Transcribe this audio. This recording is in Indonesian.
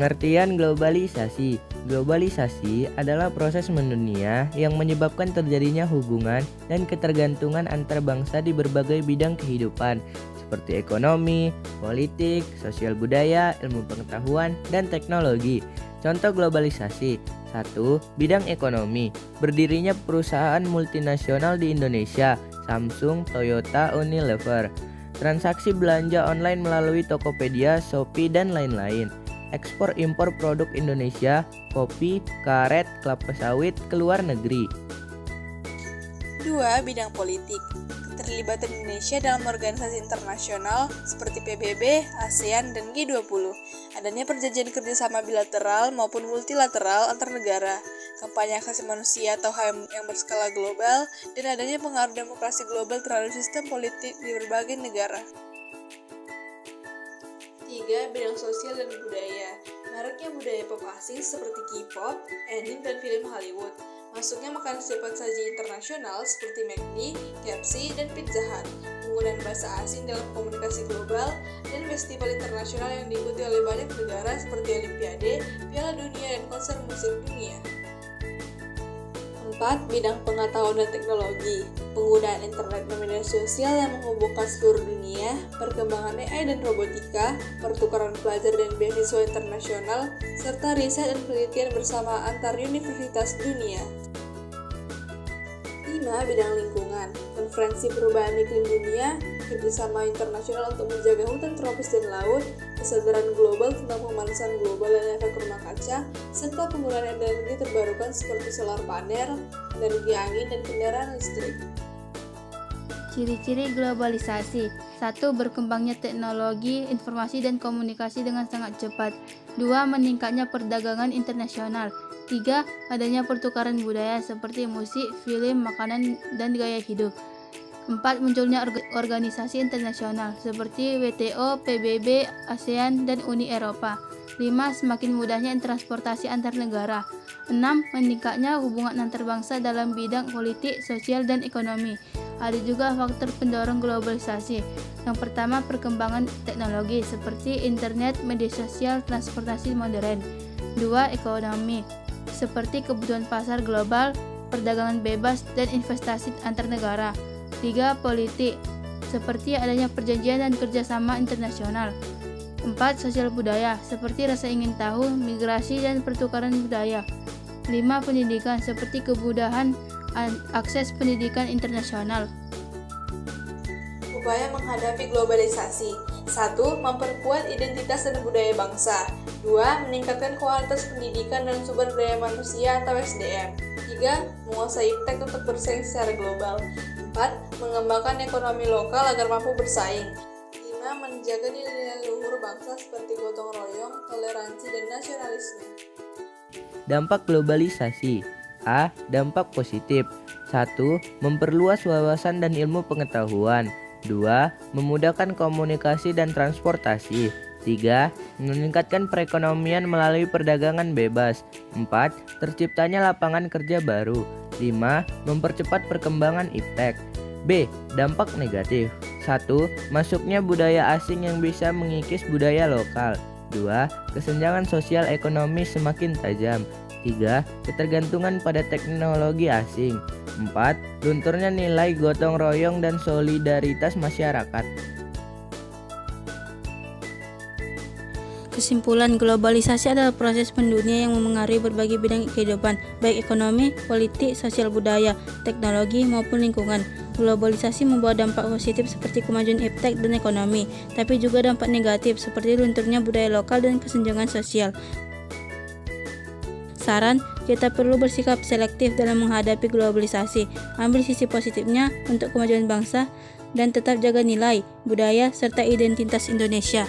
Pengertian globalisasi. Globalisasi adalah proses mendunia yang menyebabkan terjadinya hubungan dan ketergantungan antar bangsa di berbagai bidang kehidupan seperti ekonomi, politik, sosial budaya, ilmu pengetahuan, dan teknologi. Contoh globalisasi. 1. Bidang ekonomi. Berdirinya perusahaan multinasional di Indonesia, Samsung, Toyota, Unilever. Transaksi belanja online melalui Tokopedia, Shopee, dan lain-lain. Ekspor impor produk Indonesia, kopi, karet, kelapa sawit ke luar negeri. 2. Bidang politik. Keterlibatan Indonesia dalam organisasi internasional seperti PBB, ASEAN, dan G20. Adanya perjanjian kerjasama bilateral maupun multilateral antar negara, kampanye hak asasi manusia atau HAM yang berskala global, dan adanya pengaruh demokrasi global terhadap sistem politik di berbagai negara. 3. Bidang sosial dan budaya. Maraknya budaya pop asing seperti K-pop, anime, dan film Hollywood. Masuknya makanan cepat saji internasional seperti McD, KFC, dan Pizza Hut. Penggunaan bahasa asing dalam komunikasi global dan festival internasional yang diikuti oleh banyak negara seperti Olimpiade, Piala Dunia, dan konser musik dunia. 4. Bidang pengetahuan dan teknologi. Penggunaan internet dan media sosial yang menghubungkan seluruh dunia, perkembangan AI dan robotika, pertukaran pelajar dan beasiswa internasional, serta riset dan penelitian bersama antar universitas dunia. 5. Bidang lingkungan. Konferensi perubahan iklim dunia, kerjasama internasional untuk menjaga hutan tropis dan laut, kesadaran global tentang pemanasan global dan efek rumah kaca, serta penggunaan energi terbarukan seperti solar panel, energi angin, dan kendaraan listrik. Ciri-ciri globalisasi. 1. Berkembangnya teknologi, informasi, dan komunikasi dengan sangat cepat. 2. Meningkatnya perdagangan internasional. 3. Adanya pertukaran budaya seperti musik, film, makanan, dan gaya hidup. 4. Munculnya organisasi internasional seperti WTO, PBB, ASEAN, dan Uni Eropa. 5. Semakin mudahnya transportasi antar negara. 6. Meningkatnya hubungan antar bangsa dalam bidang politik, sosial, dan ekonomi. Ada juga faktor pendorong globalisasi. Yang pertama, perkembangan teknologi seperti internet, media sosial, transportasi modern. 2. Ekonomi, seperti kebutuhan pasar global, perdagangan bebas, dan investasi antar negara. 3. Politik, seperti adanya perjanjian dan kerjasama internasional. 4. Sosial budaya, seperti rasa ingin tahu, migrasi, dan pertukaran budaya. 5. Pendidikan, seperti kemudahan akses pendidikan internasional. Upaya menghadapi globalisasi. 1. Memperkuat identitas dan budaya bangsa. 2. Meningkatkan kualitas pendidikan dan sumber daya manusia atau SDM. 3. Menguasai tech untuk bersaing secara global. 4. Mengembangkan ekonomi lokal agar mampu bersaing. 5. Menjaga nilai-nilai luhur bangsa seperti gotong royong, toleransi, dan nasionalisme. Dampak globalisasi. A. Dampak positif. 1. Memperluas wawasan dan ilmu pengetahuan. 2. Memudahkan komunikasi dan transportasi. 3. Meningkatkan perekonomian melalui perdagangan bebas. 4. Terciptanya lapangan kerja baru. 5. Mempercepat perkembangan iptek. B. Dampak negatif. 1. Masuknya budaya asing yang bisa mengikis budaya lokal. 2. Kesenjangan sosial ekonomi semakin tajam. 3. Ketergantungan pada teknologi asing. 4. Lunturnya nilai gotong royong dan solidaritas masyarakat. Kesimpulan, globalisasi adalah proses pendunia yang memengaruhi berbagai bidang kehidupan, baik ekonomi, politik, sosial budaya, teknologi, maupun lingkungan. Globalisasi membawa dampak positif seperti kemajuan iptek dan ekonomi, tapi juga dampak negatif seperti lunturnya budaya lokal dan kesenjangan sosial. Saran, kita perlu bersikap selektif dalam menghadapi globalisasi, ambil sisi positifnya untuk kemajuan bangsa, dan tetap jaga nilai, budaya, serta identitas Indonesia.